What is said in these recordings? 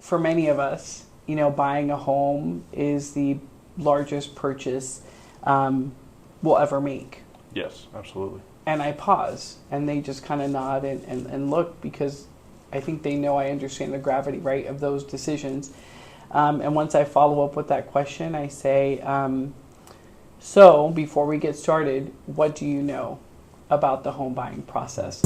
for many of us, buying a home is the largest purchase we'll ever make. Yes, absolutely. And I pause, and they just kind of nod and look, because I think they know I understand the gravity, right, of those decisions. And once I follow up with that question, I say, so before we get started, what do you know about the home buying process?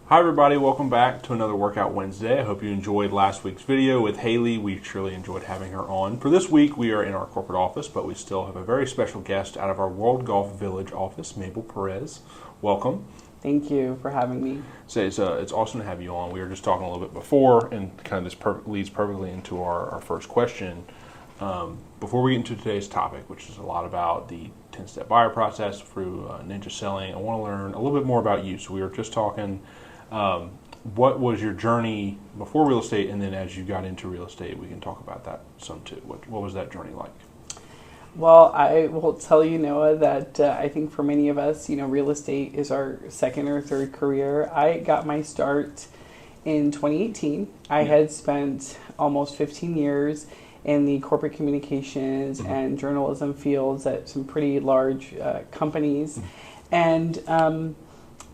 Hi everybody, welcome back to another Workout Wednesday. I hope you enjoyed last week's video with Haley. We truly enjoyed having her on. For this week, we are in our corporate office, but we still have a very special guest out of our World Golf Village office, Mabel Perez. Welcome. Thank you for having me. So it's awesome to have you on. We were just talking a little bit before, and kind of this leads perfectly into our first question. Before we get into today's topic, which is a lot about the 10-step buyer process through ninja selling, I want to learn a little bit more about you. So we were just talking, what was your journey before real estate, and then as you got into real estate, we can talk about that some too. What was that journey like? Well, I will tell you, Noah, that I think for many of us, real estate is our second or third career. I got my start in 2018. I had spent almost 15 years in the corporate communications and journalism fields at some pretty large companies. And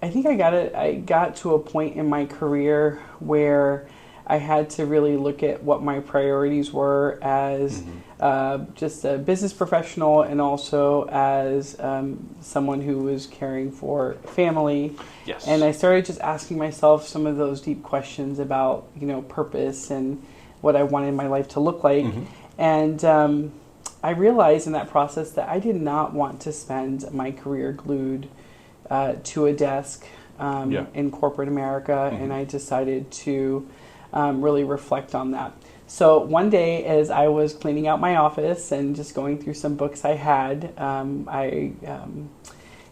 I think I got to a point in my career where I had to really look at what my priorities were as just a business professional, and also as someone who was caring for family. Yes. And I started just asking myself some of those deep questions about, purpose and what I wanted my life to look like. And I realized in that process that I did not want to spend my career glued to a desk in corporate America, and I decided to really reflect on that. So one day, as I was cleaning out my office and just going through some books I had, I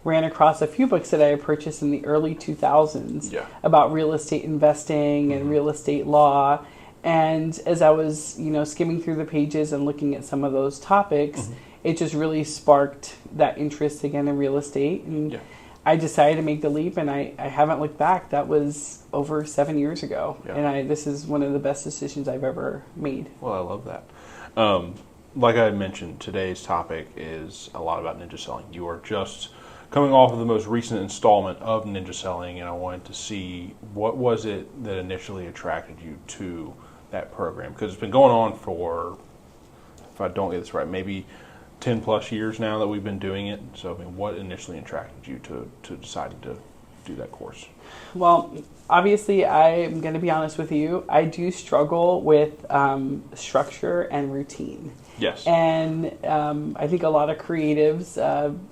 ran across a few books that I had purchased in the early 2000s about real estate investing and real estate law. And as I was, skimming through the pages and looking at some of those topics, it just really sparked that interest again in real estate. And I decided to make the leap, and I haven't looked back. That was over 7 years ago. And this is one of the best decisions I've ever made. Well, I love that. Like I mentioned, today's topic is a lot about ninja selling. You are just coming off of the most recent installment of ninja selling, and I wanted to see what was it that initially attracted you to that program, because it's been going on for, if I don't get this right, maybe 10 plus years now that we've been doing it. So, what initially attracted you to deciding to do that course? Well, obviously, I'm going to be honest with you. I do struggle with structure and routine. Yes. And I think a lot of creatives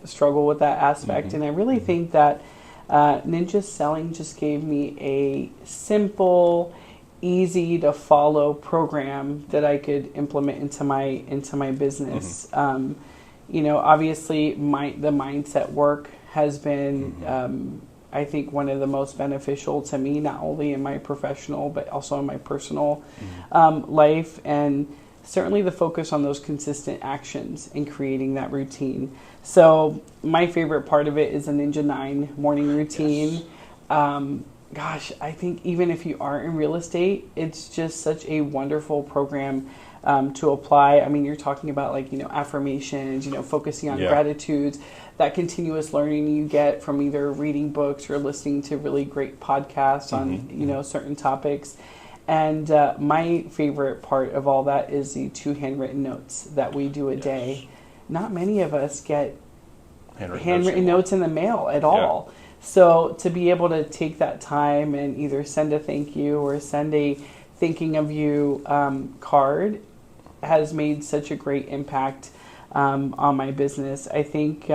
struggle with that aspect. And I really think that ninja selling just gave me a simple, easy to follow program that I could implement into my business. Obviously the mindset work has been I think one of the most beneficial to me, not only in my professional but also in my personal life, and certainly the focus on those consistent actions and creating that routine. So my favorite part of it is a Ninja 9 morning routine. Gosh, I think even if you aren't in real estate, it's just such a wonderful program to apply. I mean, you're talking about affirmations, focusing on gratitudes, that continuous learning you get from either reading books or listening to really great podcasts on, certain topics. And my favorite part of all that is the 2 handwritten notes that we do a day. Not many of us get handwritten notes in the mail at all. So to be able to take that time and either send a thank you or send a thinking of you card has made such a great impact on my business. I think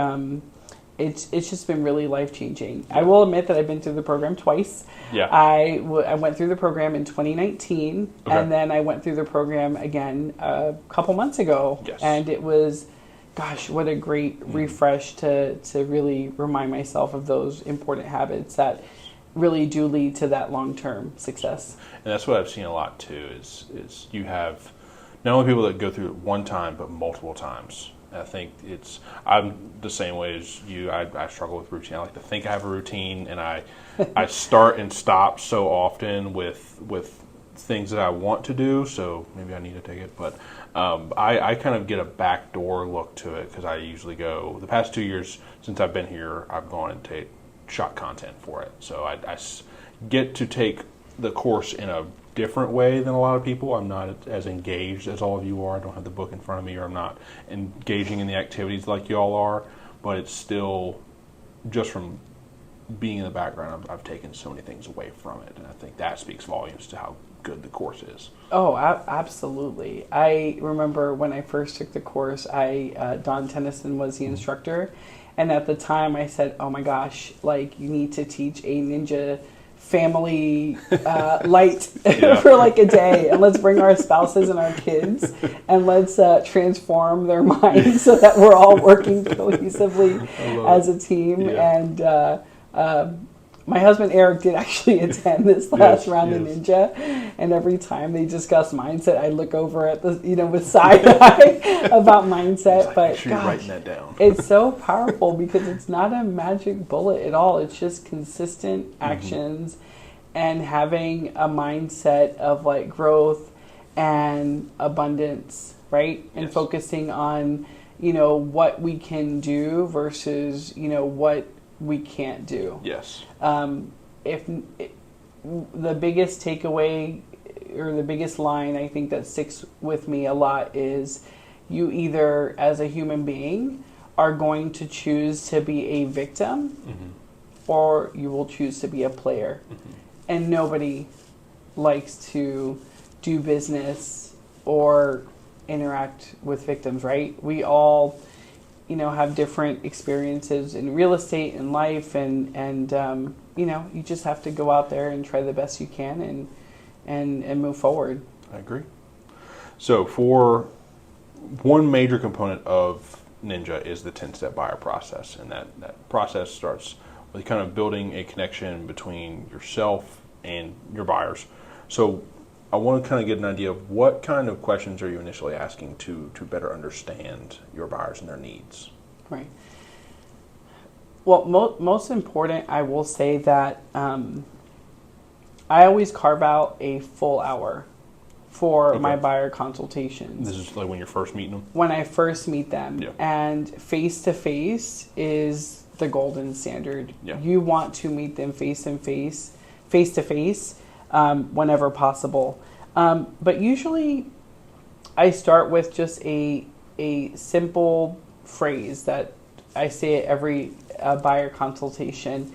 it's just been really life-changing. I will admit that I've been through the program twice. I went through the program in 2019, and then I went through the program again a couple months ago. And it was gosh, what a great refresh to really remind myself of those important habits that really do lead to that long-term success. And that's what I've seen a lot too, is you have not only people that go through it one time, but multiple times. I think I'm the same way as you. I struggle with routine. I like to think I have a routine, and I start and stop so often with things that I want to do, so maybe I need to take it. But I kind of get a backdoor look to it, because I usually go, the past 2 years since I've been here, I've gone and shot content for it. So I get to take the course in a different way than a lot of people. I'm not as engaged as all of you are. I don't have the book in front of me, or I'm not engaging in the activities like you all are, but it's still, just from being in the background, I've taken so many things away from it, and I think that speaks volumes to how good the course is. Oh, absolutely. I remember when I first took the course, Don Tennyson was the instructor, and at the time I said, oh my gosh, like, you need to teach a ninja family light for like a day, and let's bring our spouses and our kids, and let's transform their minds so that we're all working cohesively as a team. Yeah. And my husband Eric did actually attend this last round of Ninja, and every time they discuss mindset, I look over at the, with side eye about mindset. Like, but make sure you're writing that down. It's so powerful because it's not a magic bullet at all. It's just consistent actions and having a mindset of like growth and abundance, right? And focusing on, what we can do versus, what we can't do. Yes. If the biggest takeaway or the biggest line I think that sticks with me a lot is, you either as a human being are going to choose to be a victim, or you will choose to be a player. And nobody likes to do business or interact with victims, right? We all have different experiences in real estate and life, and you just have to go out there and try the best you can and move forward. I agree. So for one major component of Ninja is the 10-step buyer process, and that process starts with kind of building a connection between yourself and your buyers. So I want to kind of get an idea of what kind of questions are you initially asking to better understand your buyers and their needs. Right. Well, most important, I will say that I always carve out a full hour for my buyer consultations. This is like when you're first meeting them? When I first meet them. Yeah. And face-to-face is the golden standard. Yeah. You want to meet them face-to-face, whenever possible. But usually I start with just a simple phrase that I say at every buyer consultation,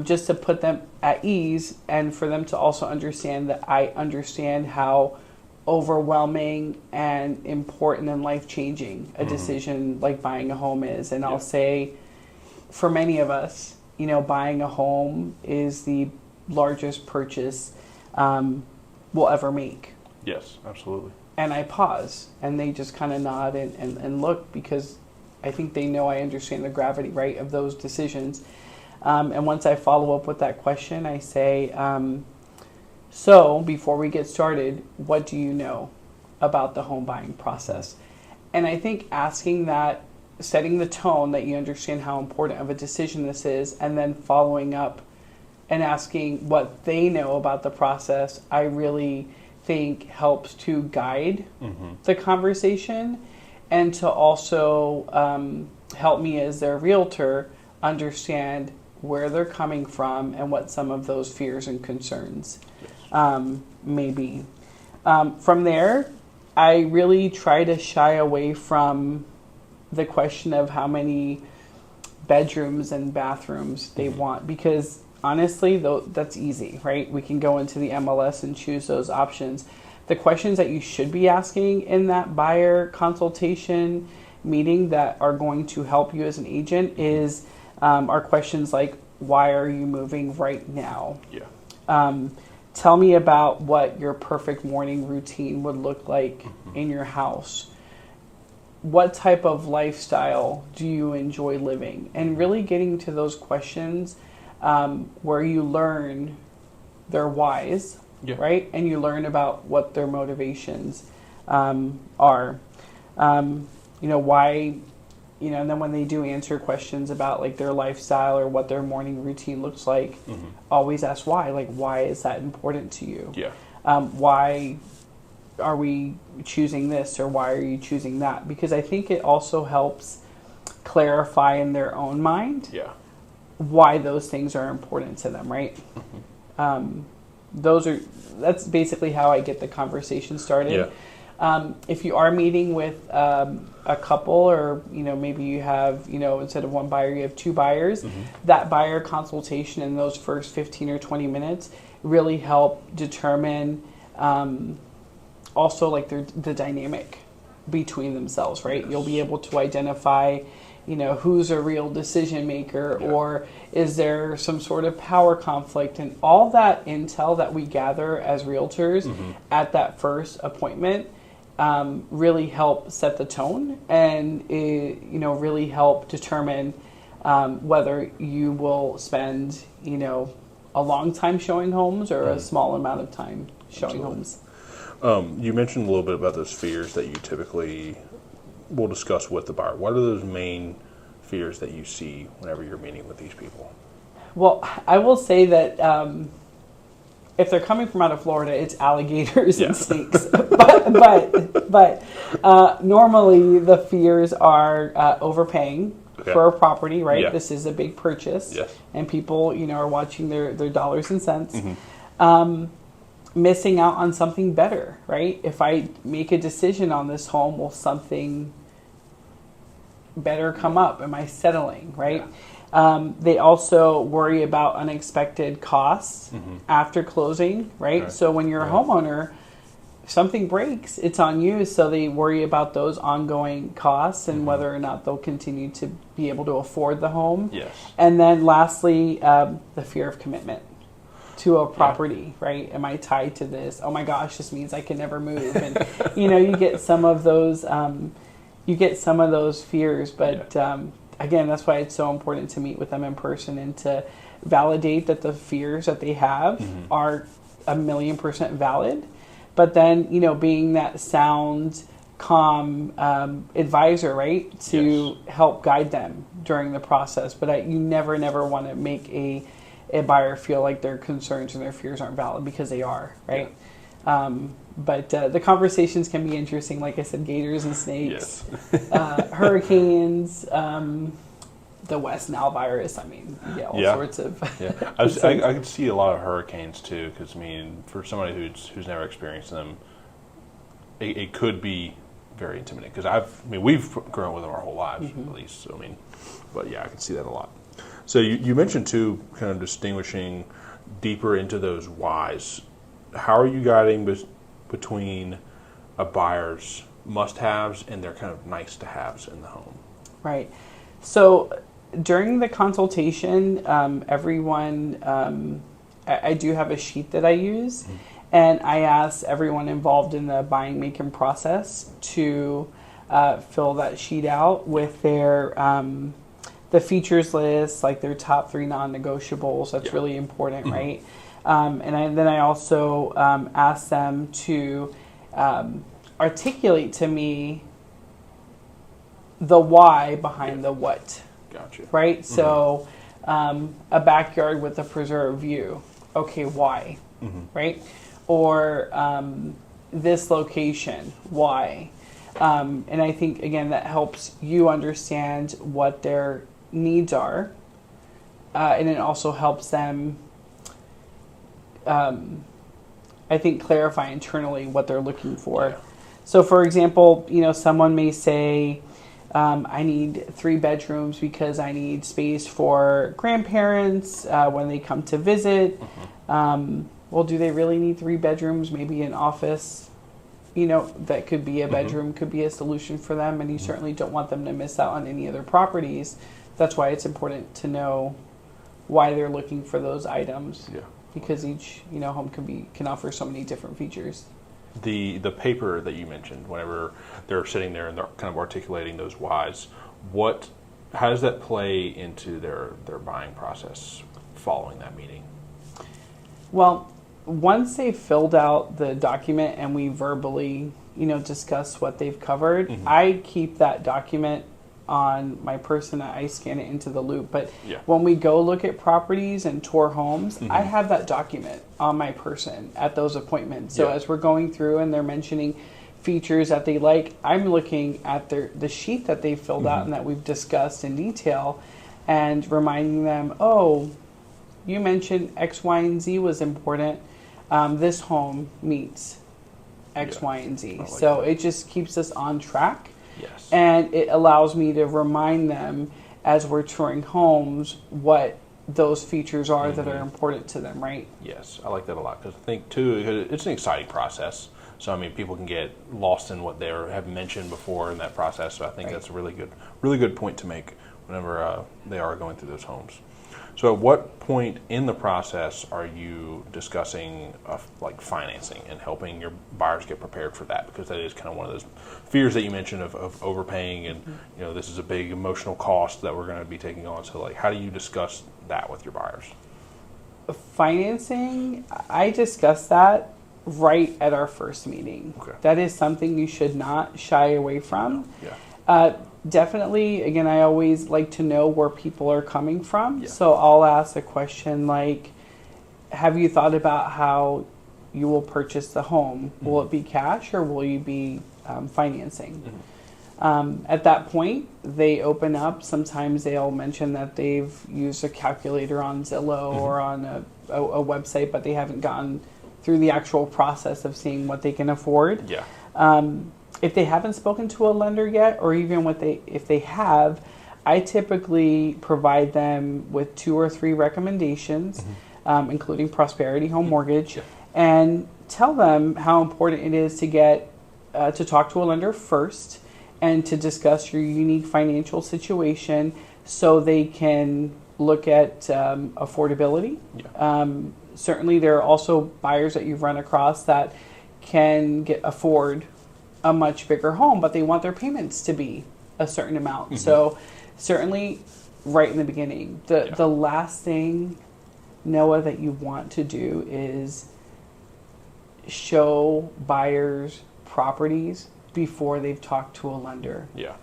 just to put them at ease, and for them to also understand that I understand how overwhelming and important and life-changing a decision like buying a home is. And I'll say, for many of us, buying a home is the largest purchase we'll ever make. Yes, absolutely. And I pause, and they just kind of nod and look, because I think they know I understand the gravity, right, of those decisions. And once I follow up with that question, I say, so before we get started, what do you know about the home buying process? And I think asking that, setting the tone that you understand how important of a decision this is, and then following up and asking what they know about the process, I really think helps to guide the conversation, and to also help me as their realtor understand where they're coming from and what some of those fears and concerns may be. From there, I really try to shy away from the question of how many bedrooms and bathrooms they want, because honestly, that's easy, right? We can go into the MLS and choose those options. The questions that you should be asking in that buyer consultation meeting that are going to help you as an agent are questions like, why are you moving right now? Yeah. Tell me about what your perfect morning routine would look like in your house. what type of lifestyle do you enjoy living? And really getting to those questions where you learn their whys, right? And you learn about what their motivations are. Why, and then when they do answer questions about like their lifestyle or what their morning routine looks like, always ask why. Like, why is that important to you? Yeah. Why are we choosing this or why are you choosing that? Because I think it also helps clarify in their own mind why those things are important to them, right? That's basically how I get the conversation started. If you are meeting with a couple, or maybe you have instead of one buyer you have two buyers, that buyer consultation in those first 15 or 20 minutes really help determine also like the dynamic between themselves, right? You'll be able to identify who's a real decision maker, or is there some sort of power conflict, and all that intel that we gather as realtors at that first appointment really help set the tone, and really help determine whether you will spend a long time showing homes or a small amount of time showing homes. You mentioned a little bit about those fears that you typically will discuss with the buyer. What are those main fears that you see whenever you're meeting with these people? Well, I will say that if they're coming from out of Florida, it's alligators and snakes. but normally the fears are overpaying for a property, right? Yeah. This is a big purchase, Yes. and people are watching their dollars and cents. Missing out on something better, right? If I make a decision on this home, will something better come up? Am I settling, right? They also worry about unexpected costs after closing, right? So when you're a homeowner, if something breaks, it's on you. So they worry about those ongoing costs and whether or not they'll continue to be able to afford the home. Yes. And then lastly, the fear of commitment to a property, right? Am I tied to this? Oh my gosh, this means I can never move. And you get some of those fears, but again, that's why it's so important to meet with them in person and to validate that the fears that they have are 1,000,000% valid. But then, being that sound, calm advisor, right, to help guide them during the process. But you never want to make a buyer feel like their concerns and their fears aren't valid, because they are, right? But the conversations can be interesting. Like I said, gators and snakes, hurricanes, the West Nile virus. I mean, all sorts of. I could see a lot of hurricanes too, because for somebody who's never experienced them, it could be very intimidating. Because we've grown with them our whole lives, at least. So but yeah, I can see that a lot. So you mentioned too, kind of distinguishing deeper into those whys. How are you guiding between a buyer's must-haves and their kind of nice-to-haves in the home? Right. So during the consultation, everyone, I do have a sheet that I use, and I ask everyone involved in the buying, making process to fill that sheet out with their the features list, like their top 3 non-negotiables. That's really important, right? And then I also ask them to articulate to me the why behind the what. Gotcha. Right? So a backyard with a preserved view. Okay, why? Right? Or this location. Why? And I think, again, that helps you understand what their needs are. And it also helps them, I think, clarify internally what they're looking for. Yeah. So, for example, someone may say, I need 3 bedrooms because I need space for grandparents when they come to visit. Well, do they really need 3 bedrooms? Maybe an office, that could be a bedroom, could be a solution for them. And you certainly don't want them to miss out on any other properties. That's why it's important to know why they're looking for those items. Yeah. Because each home can offer so many different features. the paper that you mentioned, whenever they're sitting there and they're kind of articulating those whys, how does that play into their buying process following that meeting? Well, once they've filled out the document and we verbally, discuss what they've covered, I keep that document on my person. I scan it into the loop. But when we go look at properties and tour homes, I have that document on my person at those appointments. So as we're going through and they're mentioning features that they like, I'm looking at the sheet that they filled out and that we've discussed in detail and reminding them, oh, you mentioned X, Y, and Z was important. This home meets X, Y, and Z. Like so it just keeps us on track. Yes. And it allows me to remind them as we're touring homes what those features are that are important to them, right? Yes, I like that a lot because I think, too, it's an exciting process. So, I mean, people can get lost in what they have mentioned before in that process. So I think that's a really good point to make whenever they are going through those homes. So at what point in the process are you discussing like financing and helping your buyers get prepared for that? Because that is kind of one of those fears that you mentioned of overpaying and, this is a big emotional cost that we're going to be taking on. So like, how do you discuss that with your buyers? Financing, I discuss that right at our first meeting. Okay. That is something you should not shy away from. Yeah. Definitely, again, I always like to know where people are coming from. Yeah. So I'll ask a question like, have you thought about how you will purchase the home? Will it be cash or will you be financing? At that point, they open up. Sometimes they'll mention that they've used a calculator on Zillow or on a website, but they haven't gotten through the actual process of seeing what they can afford. Yeah. If they haven't spoken to a lender yet, or even if they have, I typically provide them with 2 or 3 recommendations, including Prosperity Home Mortgage, and tell them how important it is to get to talk to a lender first and to discuss your unique financial situation so they can look at affordability. Yeah. Certainly, there are also buyers that you've run across that can afford a much bigger home, but they want their payments to be a certain amount. So certainly right in the beginning, the last thing, Noah, that you want to do is show buyers properties before they've talked to a lender. Yeah.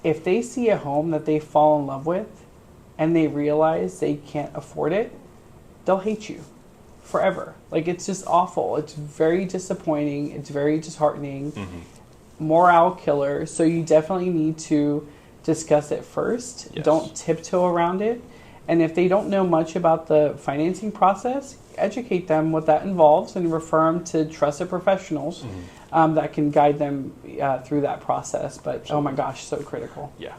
If they see a home that they fall in love with and they realize they can't afford it, they'll hate you forever. Like, it's just awful. It's very disappointing. It's very disheartening. Morale killer. So you definitely need to discuss it first. Yes. Don't tiptoe around it. And if they don't know much about the financing process, educate them what that involves and refer them to trusted professionals that can guide them through that process. But absolutely. Oh my gosh, so critical. Yeah.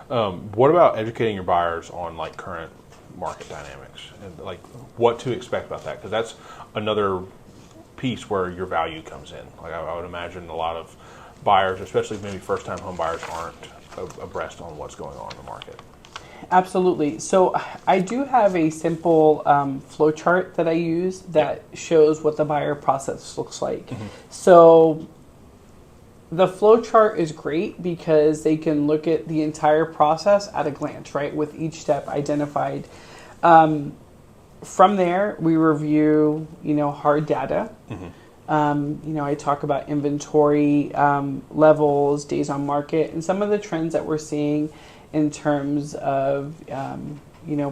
What about educating your buyers on like current market dynamics and like what to expect about that? Because that's another piece where your value comes in. Like I would imagine a lot of buyers, especially maybe first-time home buyers, aren't abreast on what's going on in the market. Absolutely. So I do have a simple flow chart that I use that shows what the buyer process looks like. So the flow chart is great because they can look at the entire process at a glance, right, with each step identified. From there, we review, hard data. I talk about inventory levels, days on market, and some of the trends that we're seeing in terms of,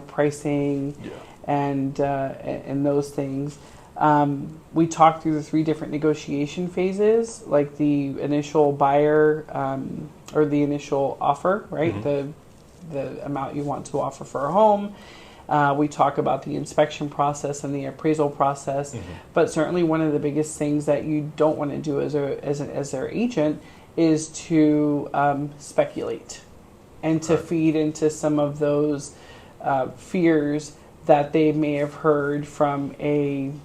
pricing and those things. We talk through the 3 different negotiation phases, like the initial buyer or the initial offer, right? The amount you want to offer for a home. We talk about the inspection process and the appraisal process, but certainly one of the biggest things that you don't want to do as their agent is to speculate and to feed into some of those fears that they may have heard from an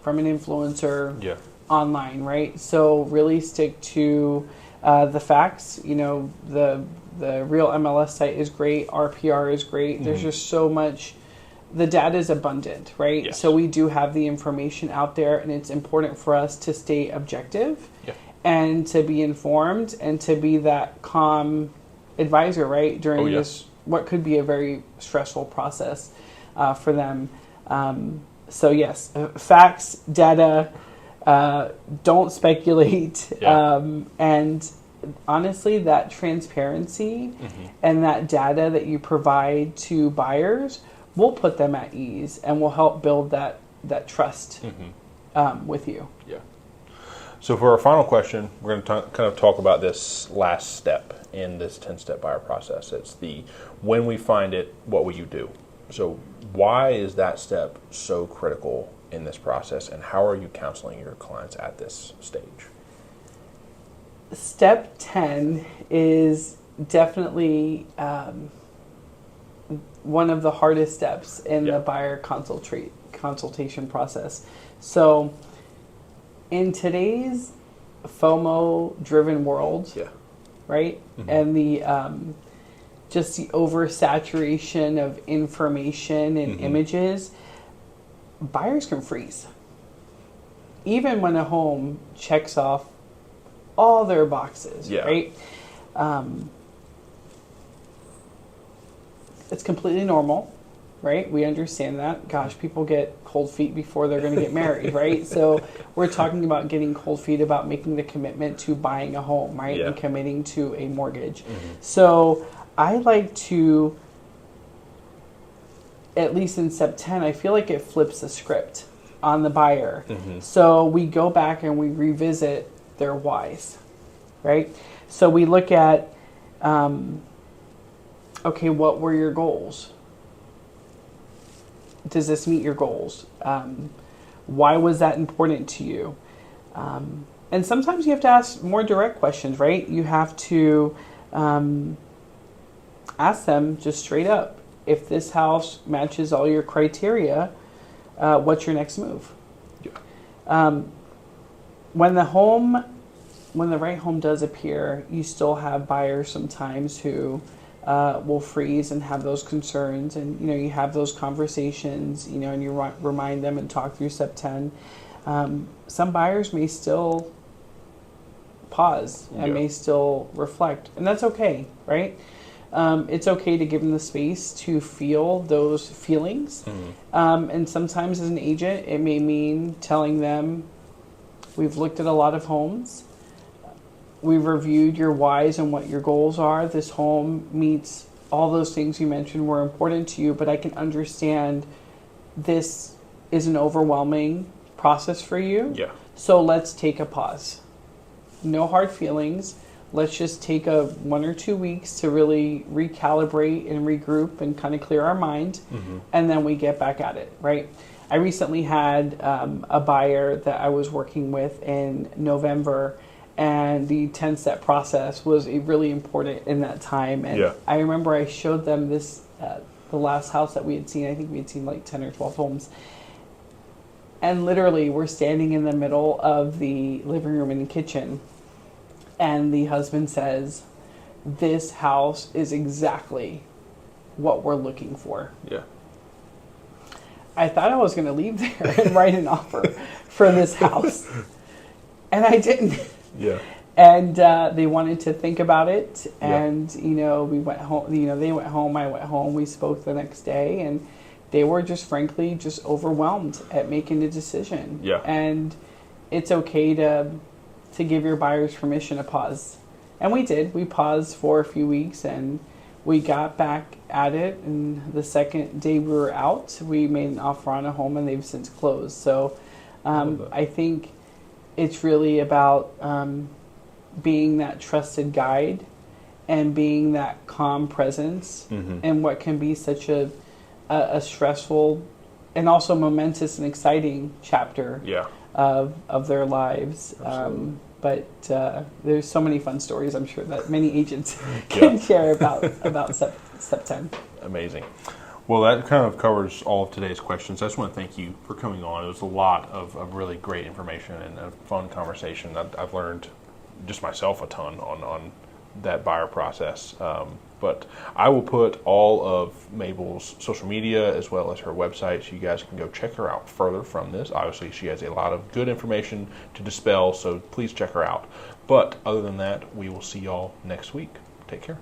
influencer online, right? So really stick to the facts. The real MLS site is great. RPR is great. There's just so much the data is abundant, right? Yes. So we do have the information out there, and it's important for us to stay objective Yeah. and to be informed and to be that calm advisor, right? During this, what could be a very stressful process for them. So yes, facts, data, don't speculate. Yeah. And honestly, that transparency and that data that you provide to buyers will put them at ease and will help build that trust with you. Yeah. So for our final question, we're going to kind of talk about this last step in this 10-step buyer process. It's the when we find it, what will you do? So why is that step so critical in this process, and how are you counseling your clients at this stage? Step 10 is definitely one of the hardest steps in the buyer consultation process. So in today's FOMO-driven world, right, and the just the oversaturation of information and images, buyers can freeze. Even when a home checks off all their boxes, right? It's completely normal, right? We understand that. Gosh, people get cold feet before they're going to get married, right? So we're talking about getting cold feet about making the commitment to buying a home, right? And committing to a mortgage. So I like to, at least in step 10, I feel like it flips the script on the buyer. So we go back and we revisit their whys, right? So we look at, okay, what were your goals? Does this meet your goals? Why was that important to you? And sometimes you have to ask more direct questions, right? You have to ask them just straight up, if this house matches all your criteria, what's your next move? When the right home does appear, you still have buyers sometimes who will freeze and have those concerns, and you have those conversations, and you remind them and talk through step 10. Some buyers may still pause and may still reflect, and that's okay, right? It's okay to give them the space to feel those feelings. And sometimes as an agent, it may mean telling them, we've looked at a lot of homes. We've reviewed your whys and what your goals are. This home meets all those things you mentioned were important to you, but I can understand this is an overwhelming process for you. So let's take a pause. No hard feelings. Let's just take 1 or 2 weeks to really recalibrate and regroup and kind of clear our mind, and then we get back at it, right? I recently had a buyer that I was working with in November, and the 10-step process was really important in that time. And I remember I showed them this, the last house that we had seen. I think we had seen like 10 or 12 homes. And literally, we're standing in the middle of the living room and kitchen. And the husband says, this house is exactly what we're looking for. I thought I was going to leave there and write an offer for this house. And I didn't. And they wanted to think about it. And, we went home, they went home, I went home. We spoke the next day. And they were just frankly just overwhelmed at making the decision. And it's okay to give your buyers permission to pause. And we did. We paused for a few weeks, and we got back at it. And the second day we were out, we made an offer on a home, and they've since closed. So I think it's really about being that trusted guide and being that calm presence in what can be such a stressful and also momentous and exciting chapter of their lives. But there's so many fun stories, I'm sure, that many agents can share about step 10. Amazing. Well, that kind of covers all of today's questions. I just want to thank you for coming on. It was a lot of really great information and a fun conversation. I've learned just myself a ton on that buyer process. But I will put all of Mabel's social media as well as her website, so you guys can go check her out further from this. Obviously, she has a lot of good information to dispel, so please check her out. But other than that, we will see y'all next week. Take care.